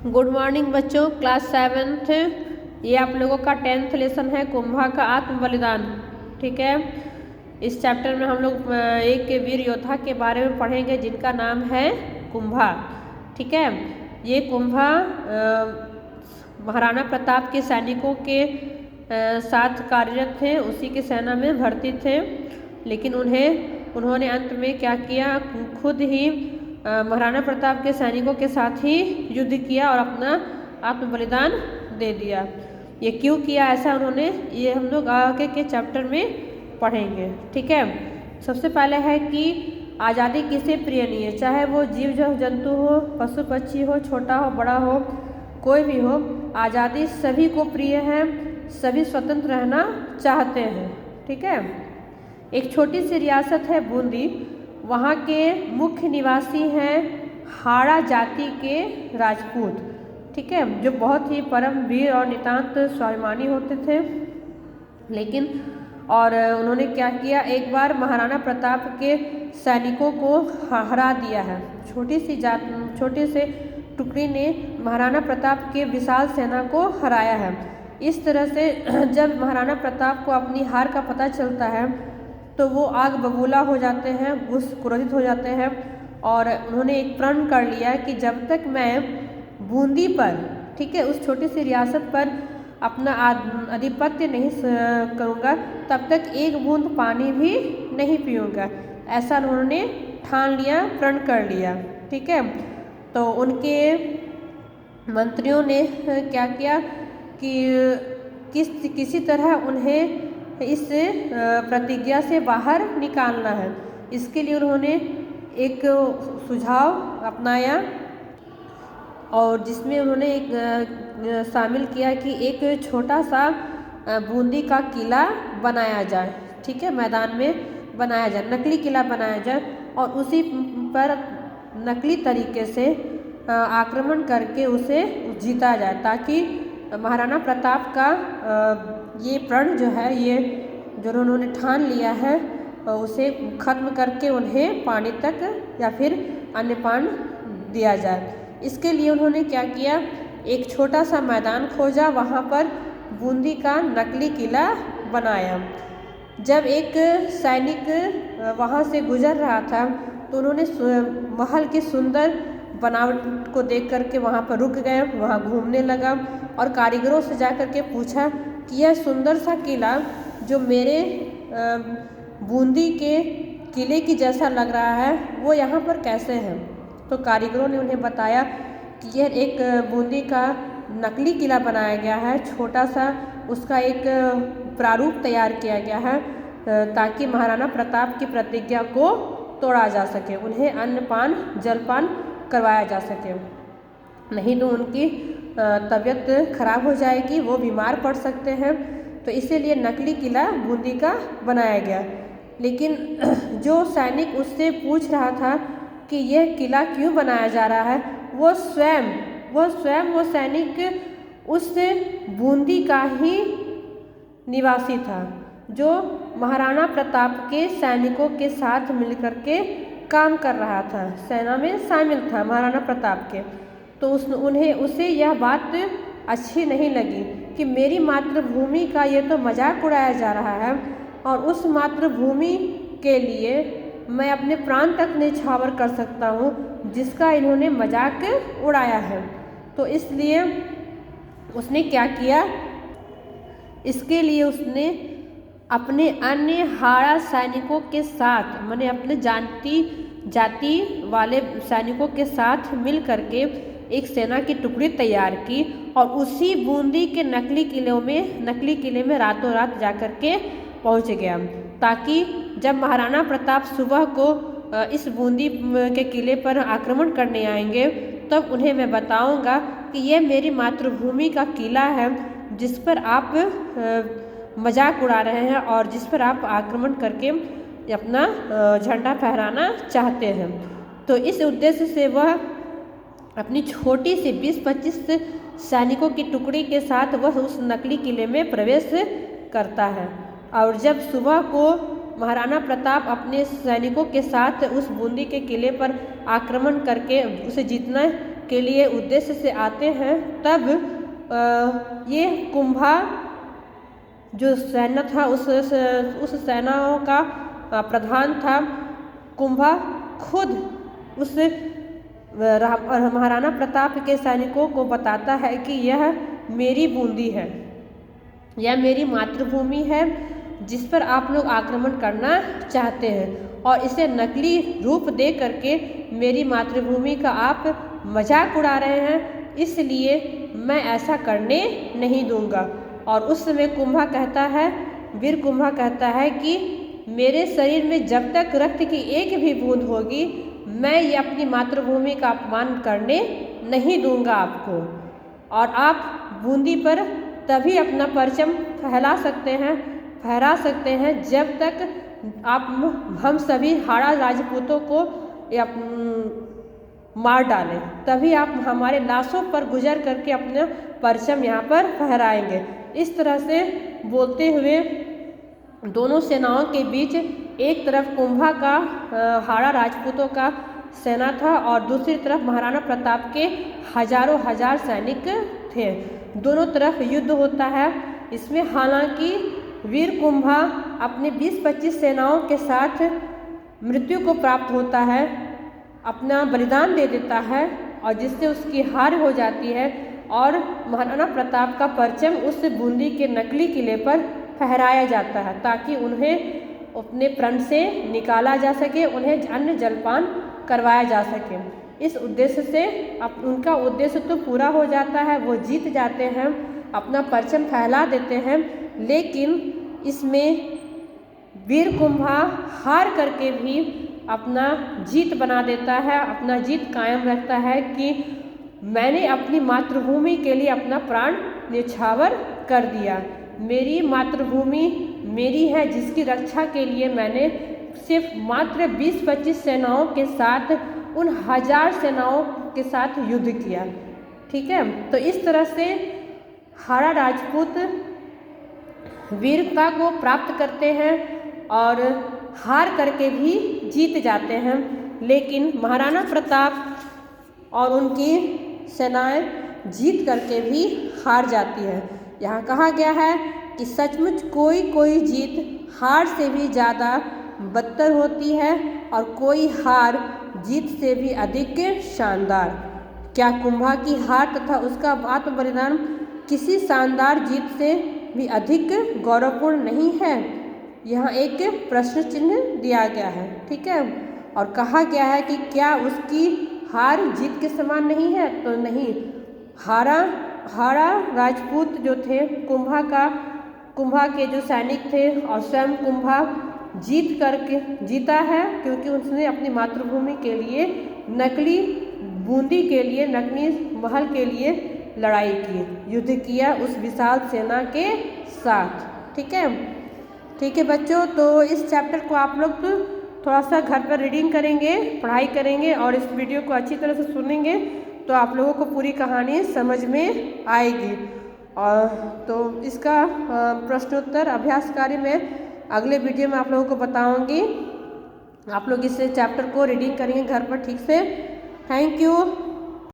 Good morning बच्चों, class 7th। ये आप लोगों का 10th लेसन है कुंभा का आत्म बलिदान। ठीक है, इस चैप्टर में हम लोग एक वीर योद्धा के बारे में पढ़ेंगे जिनका नाम है कुंभा। ठीक है, ये कुंभा महाराणा प्रताप के सैनिकों के साथ कार्यरत थे, उसी के सेना में भर्ती थे। लेकिन उन्होंने अंत में क्या किया, खुद ही महाराणा प्रताप के सैनिकों के साथ ही युद्ध किया और अपना आत्म बलिदान दे दिया। ये क्यों किया ऐसा उन्होंने, ये हम लोग आगे के चैप्टर में पढ़ेंगे। ठीक है, सबसे पहले है कि आज़ादी किसे प्रिय नहीं है, चाहे वो जीव जंतु हो, पशु पक्षी हो, छोटा हो बड़ा हो, कोई भी हो, आज़ादी सभी को प्रिय है, सभी स्वतंत्र रहना चाहते हैं। ठीक है, एक छोटी सी रियासत है बूंदी, वहाँ के मुख्य निवासी हैं हाड़ा जाति के राजपूत। ठीक है, जो बहुत ही परम वीर और नितांत स्वाभिमानी होते थे। लेकिन और उन्होंने क्या किया, एक बार महाराणा प्रताप के सैनिकों को हरा दिया है। छोटे से टुकड़ी ने महाराणा प्रताप के विशाल सेना को हराया है। इस तरह से जब महाराणा प्रताप को अपनी हार का पता चलता है तो वो आग बबूला हो जाते हैं, क्रोधित हो जाते हैं और उन्होंने एक प्रण कर लिया कि जब तक मैं बूंदी पर, ठीक है, उस छोटी सी रियासत पर अपना आधिपत्य नहीं करूँगा तब तक एक बूंद पानी भी नहीं पीऊँगा। ऐसा उन्होंने ठान लिया, प्रण कर लिया। ठीक है, तो उनके मंत्रियों ने क्या किया कि किसी तरह उन्हें इस प्रतिज्ञा से बाहर निकालना है। इसके लिए उन्होंने एक सुझाव अपनाया और जिसमें उन्होंने एक शामिल किया कि एक छोटा सा बूंदी का किला बनाया जाए। ठीक है, मैदान में बनाया जाए, नकली किला बनाया जाए और उसी पर नकली तरीके से आक्रमण करके उसे जीता जाए, ताकि महाराणा प्रताप का ये प्रण जो है, ये जो उन्होंने ठान लिया है, उसे खत्म करके उन्हें पानी तक या फिर अन्नपान दिया जाए। इसके लिए उन्होंने क्या किया, एक छोटा सा मैदान खोजा, वहाँ पर बूंदी का नकली किला बनाया। जब एक सैनिक वहाँ से गुजर रहा था तो उन्होंने महल की सुंदर बनावट को देख करके वहाँ पर रुक गए, वहाँ घूमने लगा और कारीगरों से जा कर के पूछा कि यह सुंदर सा किला जो मेरे बूंदी के किले की जैसा लग रहा है, वो यहाँ पर कैसे है। तो कारीगरों ने उन्हें बताया कि यह एक बूंदी का नकली किला बनाया गया है, छोटा सा उसका एक प्रारूप तैयार किया गया है ताकि महाराणा प्रताप की प्रतिज्ञा को तोड़ा जा सके, उन्हें अन्नपान जलपान करवाया जा सके, नहीं तो उनकी तबीयत खराब हो जाएगी, वो बीमार पड़ सकते हैं। तो इसीलिए नकली किला बूंदी का बनाया गया। लेकिन जो सैनिक उससे पूछ रहा था कि यह किला क्यों बनाया जा रहा है, वो स्वयं वो सैनिक उस बूंदी का ही निवासी था, जो महाराणा प्रताप के सैनिकों के साथ मिलकर के काम कर रहा था, सेना में शामिल था महाराणा प्रताप के। तो उसे यह बात अच्छी नहीं लगी कि मेरी मातृभूमि का ये तो मजाक उड़ाया जा रहा है और उस मातृभूमि के लिए मैं अपने प्राण तक न्यौछावर कर सकता हूँ जिसका इन्होंने मजाक उड़ाया है। तो इसलिए उसने क्या किया, इसके लिए उसने अपने अन्य हाड़ा सैनिकों के साथ, माने अपने जाति वाले सैनिकों के साथ मिल करके एक सेना की टुकड़ी तैयार की और उसी बूंदी के नकली किले में रातों रात जाकर के पहुंच गया, ताकि जब महाराणा प्रताप सुबह को इस बूंदी के किले पर आक्रमण करने आएंगे तब उन्हें मैं बताऊंगा कि यह मेरी मातृभूमि का किला है जिस पर आप मजाक उड़ा रहे हैं और जिस पर आप आक्रमण करके अपना झंडा फहराना चाहते हैं। तो इस उद्देश्य से वह अपनी छोटी सी 20-25 सैनिकों की टुकड़ी के साथ वह उस नकली किले में प्रवेश करता है। और जब सुबह को महाराणा प्रताप अपने सैनिकों के साथ उस बूंदी के किले पर आक्रमण करके उसे जीतने के लिए उद्देश्य से आते हैं, तब ये कुंभा जो सेना था उस सेनाओं का प्रधान था कुंभा खुद उस महाराणा प्रताप के सैनिकों को बताता है कि यह मेरी बूंदी है, यह मेरी मातृभूमि है जिस पर आप लोग आक्रमण करना चाहते हैं और इसे नकली रूप दे करके मेरी मातृभूमि का आप मजाक उड़ा रहे हैं, इसलिए मैं ऐसा करने नहीं दूंगा। और उस समय कुंभा कहता है, वीर कुंभा कहता है कि मेरे शरीर में जब तक रक्त की एक भी बूंद होगी मैं ये अपनी मातृभूमि का अपमान करने नहीं दूंगा आपको। और आप बूंदी पर तभी अपना परचम फहरा सकते हैं जब तक आप हम सभी हाड़ा राजपूतों को मार डालें, तभी आप हमारे लाशों पर गुजर करके अपना परचम यहाँ पर फहराएंगे। इस तरह से बोलते हुए दोनों सेनाओं के बीच एक तरफ कुंभा का हाड़ा राजपूतों का सेना था और दूसरी तरफ महाराणा प्रताप के हजारों हजार सैनिक थे। दोनों तरफ युद्ध होता है। इसमें हालांकि वीर कुंभा अपने 20-25 सेनाओं के साथ मृत्यु को प्राप्त होता है, अपना बलिदान दे देता है और जिससे उसकी हार हो जाती है और महाराणा प्रताप का परचम उस बूंदी के नकली किले पर फहराया जाता है ताकि उन्हें अपने प्रण से निकाला जा सके, उन्हें अन्न जलपान करवाया जा सके। इस उद्देश्य से उनका उद्देश्य तो पूरा हो जाता है, वो जीत जाते हैं, अपना परचम फैला देते हैं, लेकिन इसमें वीर कुंभा हार करके भी अपना जीत बना देता है, अपना जीत कायम रखता है कि मैंने अपनी मातृभूमि के लिए अपना प्राण न्यौछावर कर दिया। मेरी मातृभूमि मेरी है जिसकी रक्षा के लिए मैंने सिर्फ मात्र 20-25 सेनाओं के साथ उन हजार सेनाओं के साथ युद्ध किया। ठीक है, तो इस तरह से हाड़ा राजपूत वीरता को प्राप्त करते हैं और हार करके भी जीत जाते हैं, लेकिन महाराणा प्रताप और उनकी सेनाएं जीत करके भी हार जाती है। यहाँ कहा गया है कि सचमुच कोई जीत हार से भी ज़्यादा बदतर होती है और कोई हार जीत से भी अधिक शानदार। क्या कुंभा की हार तथा उसका आत्म बलिदान किसी शानदार जीत से भी अधिक गौरवपूर्ण नहीं है? यहाँ एक प्रश्न चिन्ह दिया गया है। ठीक है, और कहा गया है कि क्या उसकी हार जीत के समान नहीं है? तो नहीं, हाड़ा राजपूत जो थे कुंभा के जो सैनिक थे और स्वयं कुंभा जीता है क्योंकि उसने अपनी मातृभूमि के लिए नकली बूंदी के लिए नकली महल के लिए लड़ाई की, युद्ध किया उस विशाल सेना के साथ। ठीक है बच्चों, तो इस चैप्टर को आप लोग थोड़ा सा घर पर रीडिंग करेंगे, पढ़ाई करेंगे और इस वीडियो को अच्छी तरह से सुनेंगे तो आप लोगों को पूरी कहानी समझ में आएगी। और तो इसका प्रश्नोत्तर अभ्यास कार्य में अगले वीडियो में आप लोगों को बताऊंगी। आप लोग इस चैप्टर को रीडिंग करेंगे घर पर ठीक से। Thank you.